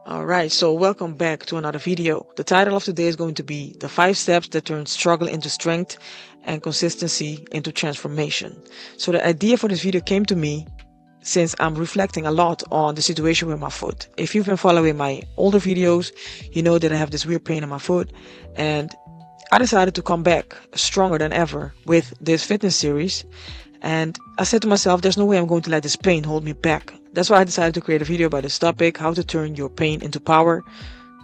Alright, so welcome back to another video. The title of today is going to be the 5 steps that turn struggle into strength and consistency into transformation. So the idea for this video came to me since I'm reflecting a lot on the situation with my foot. If you've been following my older videos, you know that I have this weird pain in my foot, and I decided to come back stronger than ever with this fitness series. And I said to myself, there's no way I'm going to let this pain hold me back. That's why I decided to create a video about this topic, how to turn your pain into power.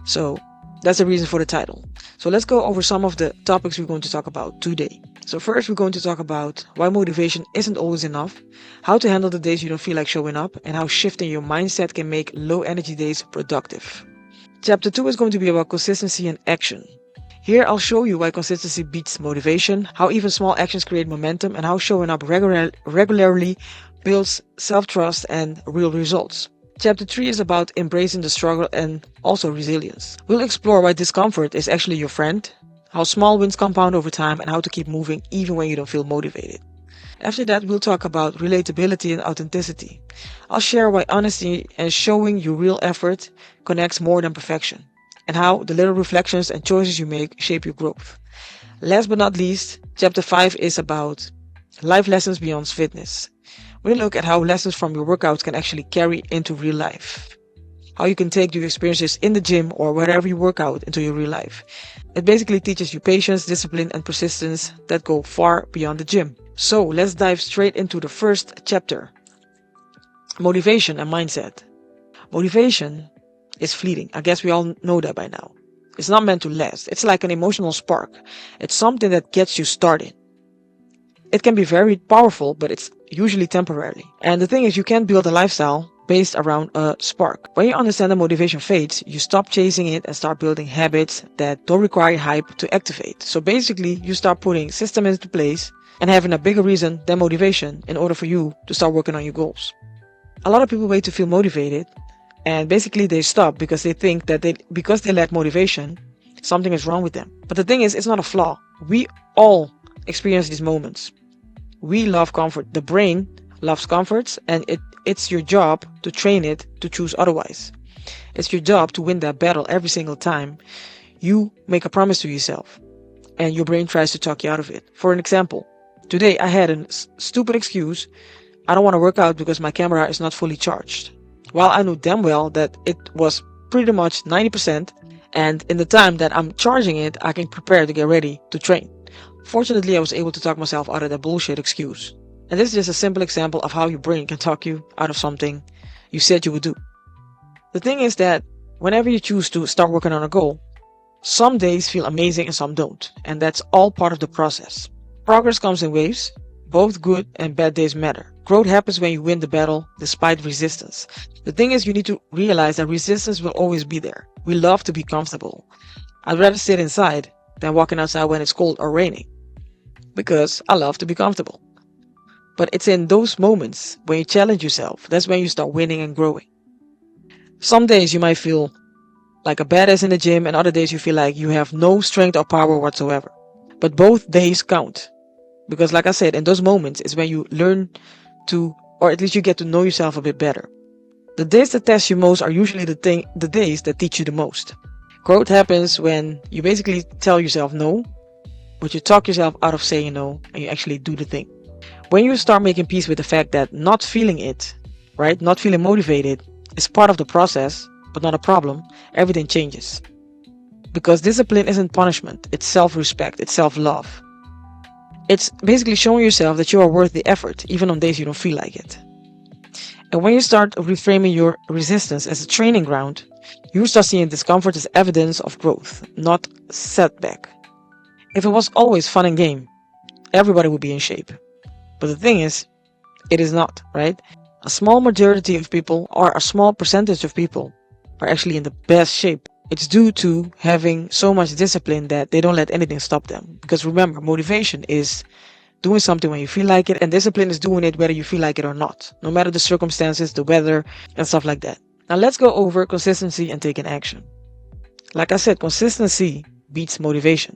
So that's the reason for the title. So let's go over some of the topics we're going to talk about today. So first, we're going to talk about why motivation isn't always enough, how to handle the days you don't feel like showing up, and how shifting your mindset can make low energy days productive. Chapter 2 is going to be about consistency and action. Here I'll show you why consistency beats motivation, how even small actions create momentum, and how showing up regularly builds self-trust and real results. Chapter 3 is about embracing the struggle and also resilience. We'll explore why discomfort is actually your friend, how small wins compound over time, and how to keep moving even when you don't feel motivated. After that, we'll talk about relatability and authenticity. I'll share why honesty and showing your real effort connects more than perfection, and how the little reflections and choices you make shape your growth. Last but not least, Chapter 5 is about life lessons beyond fitness. We'll look at how lessons from your workouts can actually carry into real life. How you can take your experiences in the gym or wherever you work out into your real life. It basically teaches you patience, discipline, and persistence that go far beyond the gym. So let's dive straight into the first chapter. Motivation and mindset. Motivation is fleeting. I guess we all know that by now. It's not meant to last. It's like an emotional spark. It's something that gets you started. It can be very powerful, but it's usually temporary. And the thing is, you can't build a lifestyle based around a spark. When you understand that motivation fades, you stop chasing it and start building habits that don't require hype to activate. So basically, you start putting systems into place and having a bigger reason than motivation in order for you to start working on your goals. A lot of people wait to feel motivated, and basically they stop because they think that because they lack motivation, something is wrong with them. But the thing is, it's not a flaw. We all experience these moments. We love comfort. The brain loves comforts, and it's your job to train it to choose otherwise. It's your job to win that battle every single time you make a promise to yourself and your brain tries to talk you out of it. For an example, today I had a stupid excuse. I don't want to work out because my camera is not fully charged. While I knew damn well that it was pretty much 90%, and in the time that I'm charging it, I can prepare to get ready to train. Fortunately, I was able to talk myself out of that bullshit excuse. And this is just a simple example of how your brain can talk you out of something you said you would do. The thing is that whenever you choose to start working on a goal, some days feel amazing and some don't. And that's all part of the process. Progress comes in waves. Both good and bad days matter. Growth happens when you win the battle despite resistance. The thing is, you need to realize that resistance will always be there. We love to be comfortable. I'd rather sit inside than walking outside when it's cold or raining, because I love to be comfortable. But it's in those moments when you challenge yourself, that's when you start winning and growing. Some days you might feel like a badass in the gym, and other days you feel like you have no strength or power whatsoever. But both days count. Because like I said, in those moments is when you learn to, or at least you get to know yourself a bit better. The days that test you most are usually the days that teach you the most. Growth happens when you basically tell yourself no, but you talk yourself out of saying no, and you actually do the thing. When you start making peace with the fact that not feeling it, right, not feeling motivated is part of the process, but not a problem, everything changes. Because discipline isn't punishment, it's self-respect, it's self-love. It's basically showing yourself that you are worth the effort, even on days you don't feel like it. And when you start reframing your resistance as a training ground, you start seeing discomfort as evidence of growth, not setback. If it was always fun and game, everybody would be in shape. But the thing is, it is not, right? A small majority of people, or a small percentage of people, are actually in the best shape. It's due to having so much discipline that they don't let anything stop them. Because remember, motivation is doing something when you feel like it, and discipline is doing it whether you feel like it or not, no matter the circumstances, the weather, and stuff like that. Now let's go over consistency and taking action. Like I said, consistency beats motivation.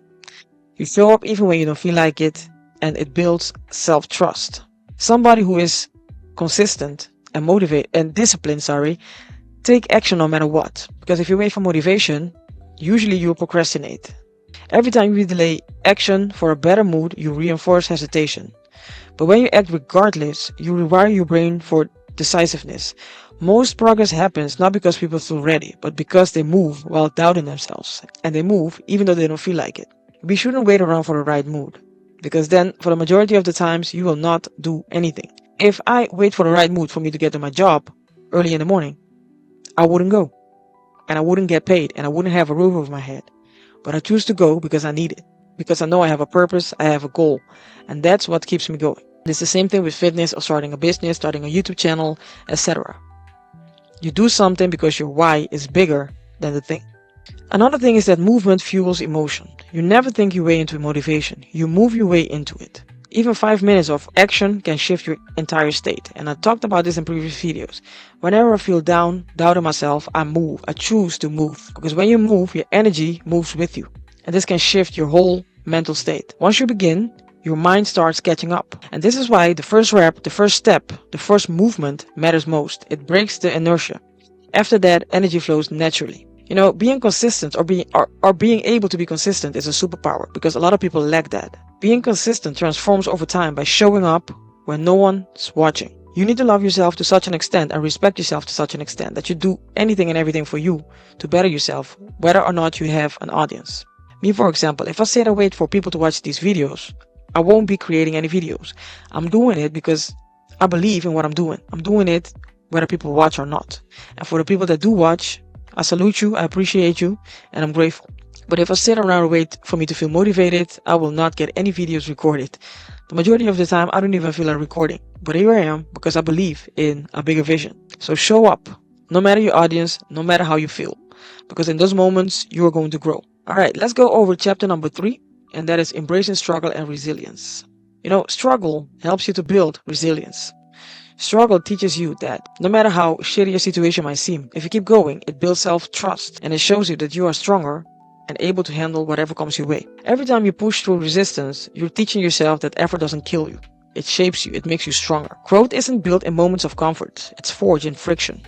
You show up even when you don't feel like it, and it builds self-trust. Somebody who is consistent and disciplined, take action no matter what. Because if you wait for motivation, usually you will procrastinate. Every time you delay action for a better mood, you reinforce hesitation. But when you act regardless, you rewire your brain for decisiveness. Most progress happens not because people feel ready, but because they move while doubting themselves. And they move even though they don't feel like it. We shouldn't wait around for the right mood, because then for the majority of the times you will not do anything. If I wait for the right mood for me to get to my job early in the morning, I wouldn't go. And I wouldn't get paid, and I wouldn't have a roof over my head. But I choose to go because I need it. Because I know I have a purpose, I have a goal. And that's what keeps me going. It's the same thing with fitness or starting a business, starting a YouTube channel, etc. You do something because your why is bigger than the thing. Another thing is that movement fuels emotion. You never think your way into motivation. You move your way into it. Even 5 minutes of action can shift your entire state. And I talked about this in previous videos. Whenever I feel down, doubting myself, I move. I choose to move. Because when you move, your energy moves with you. And this can shift your whole mental state. Once you begin, your mind starts catching up. And this is why the first rep, the first step, the first movement matters most. It breaks the inertia. After that, energy flows naturally. Being consistent or being able to be consistent is a superpower, because a lot of people lack that. Being consistent transforms over time by showing up when no one's watching. You need to love yourself to such an extent and respect yourself to such an extent that you do anything and everything for you to better yourself, whether or not you have an audience. Me, for example, if I sit and wait for people to watch these videos, I won't be creating any videos. I'm doing it because I believe in what I'm doing. I'm doing it whether people watch or not. And for the people that do watch, I salute you, I appreciate you, and I'm grateful. But if I sit around and wait for me to feel motivated, I will not get any videos recorded. The majority of the time, I don't even feel like recording. But here I am because I believe in a bigger vision. So show up, no matter your audience, no matter how you feel. Because in those moments, you are going to grow. Alright, let's go over chapter number 3, and that is embracing struggle and resilience. Struggle helps you to build resilience. Struggle teaches you that no matter how shitty your situation might seem, if you keep going, it builds self-trust, and it shows you that you are stronger and able to handle whatever comes your way. Every time you push through resistance, you're teaching yourself that effort doesn't kill you. It shapes you, it makes you stronger. Growth isn't built in moments of comfort, it's forged in friction.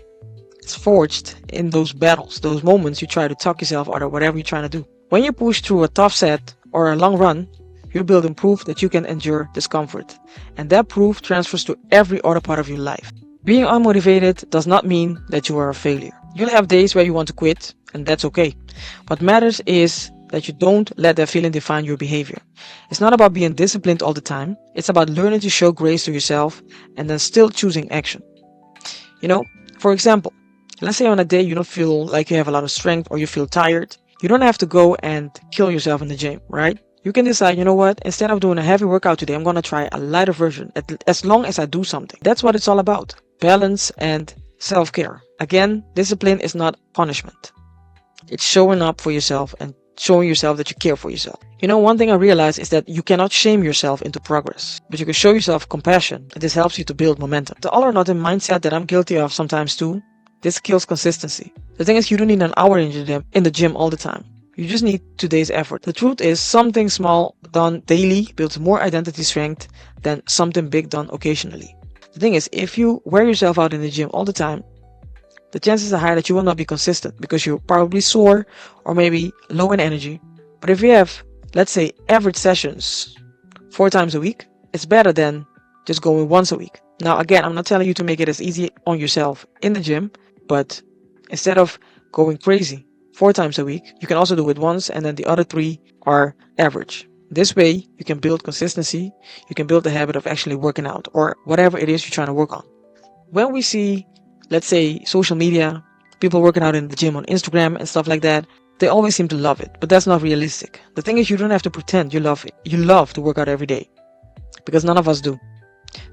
It's forged in those battles, those moments you try to talk yourself out of whatever you're trying to do. When you push through a tough set or a long run, you're building proof that you can endure discomfort. And that proof transfers to every other part of your life. Being unmotivated does not mean that you are a failure. You'll have days where you want to quit, and that's okay. What matters is that you don't let that feeling define your behavior. It's not about being disciplined all the time. It's about learning to show grace to yourself and then still choosing action. For example, let's say on a day you don't feel like you have a lot of strength or you feel tired. You don't have to go and kill yourself in the gym, right? You can decide, instead of doing a heavy workout today, I'm going to try a lighter version, as long as I do something. That's what it's all about. Balance and self-care. Again, discipline is not punishment. It's showing up for yourself and showing yourself that you care for yourself. One thing I realized is that you cannot shame yourself into progress, but you can show yourself compassion, and this helps you to build momentum. The all or nothing mindset that I'm guilty of sometimes too, this kills consistency. The thing is, you don't need an hour in the gym all the time. You just need today's effort. The truth is, something small done daily builds more identity strength than something big done occasionally. The thing is, if you wear yourself out in the gym all the time, the chances are high that you will not be consistent because you're probably sore or maybe low in energy. But if you have, let's say, average sessions 4 times a week, it's better than just going once a week. Now, again, I'm not telling you to make it as easy on yourself in the gym, but instead of going crazy 4 times a week, you can also do it once, and then the other 3 are average. This way, you can build consistency, you can build the habit of actually working out, or whatever it is you're trying to work on. When we see, let's say, social media, people working out in the gym on Instagram and stuff like that, they always seem to love it, but that's not realistic. The thing is, you don't have to pretend you love it. You love to work out every day, because none of us do.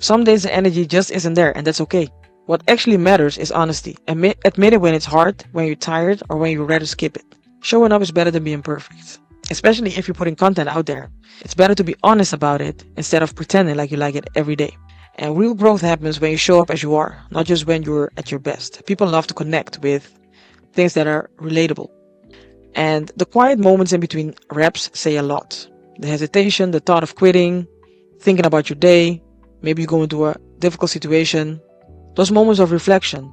Some days the energy just isn't there, and that's okay. What actually matters is honesty. Admit it when it's hard, when you're tired, or when you'd rather skip it. Showing up is better than being perfect. Especially if you're putting content out there. It's better to be honest about it instead of pretending like you like it every day. And real growth happens when you show up as you are, not just when you're at your best. People love to connect with things that are relatable. And the quiet moments in between reps say a lot. The hesitation, the thought of quitting, thinking about your day, maybe you go into a difficult situation. Those moments of reflection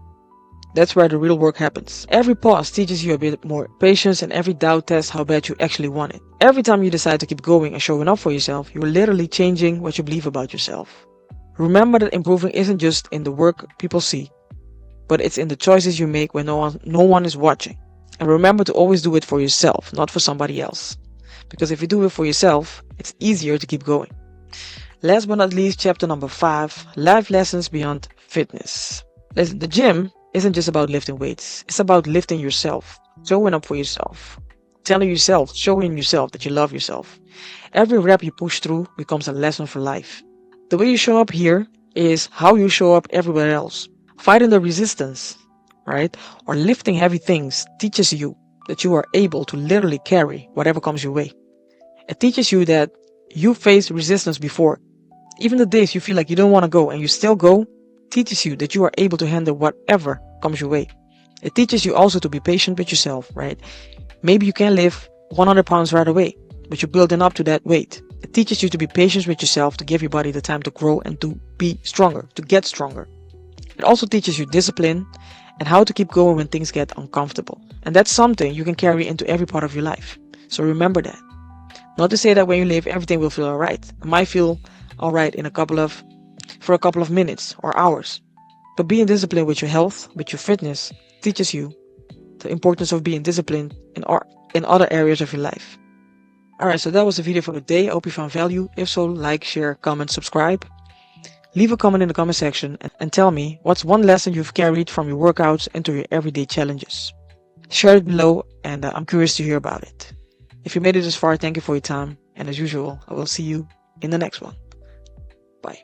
That's where the real work happens. Every pause teaches you a bit more patience, and every doubt tests how bad you actually want it. Every time you decide to keep going and showing up for yourself, you're literally changing what you believe about yourself. Remember that improving isn't just in the work people see, but it's in the choices you make when no one is watching. And remember to always do it for yourself, not for somebody else. Because if you do it for yourself, it's easier to keep going. Last but not least, chapter number 5, life lessons beyond fitness. Listen, the gym isn't just about lifting weights. It's about lifting yourself, showing up for yourself, showing yourself that you love yourself. Every rep you push through becomes a lesson for life. The way you show up here is how you show up everywhere else. Fighting the resistance, right? Or lifting heavy things teaches you that you are able to literally carry whatever comes your way. It teaches you that you faced resistance before. Even the days you feel like you don't want to go and you still go, teaches you that you are able to handle whatever comes your way. It teaches you also to be patient with yourself, right? Maybe you can't lift 100 pounds right away, but you're building up to that weight. It teaches you to be patient with yourself, to give your body the time to grow and to be stronger, to get stronger. It also teaches you discipline and how to keep going when things get uncomfortable. And that's something you can carry into every part of your life. So remember that. Not to say that when you live, everything will feel alright. It might feel alright for a couple of minutes or hours. But being disciplined with your health, with your fitness, teaches you the importance of being disciplined in other areas of your life. Alright, so that was the video for today. I hope you found value. If so, like, share, comment, subscribe. Leave a comment in the comment section and tell me what's one lesson you've carried from your workouts into your everyday challenges. Share it below, and I'm curious to hear about it. If you made it this far, thank you for your time. And as usual, I will see you in the next one. Bye.